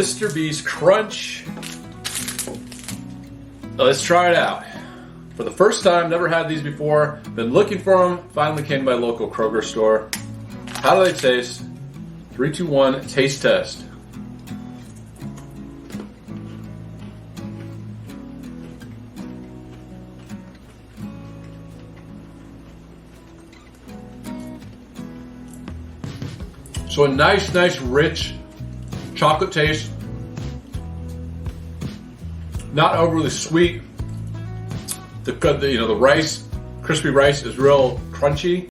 Mr. B's Crunch. Let's try it out. For the first time, never had these before. Been looking for them. Finally came to my local Kroger store. How do they taste? 3, 2, 1, taste test. So a nice, rich chocolate taste. Not overly sweet. The rice, crispy rice is real crunchy.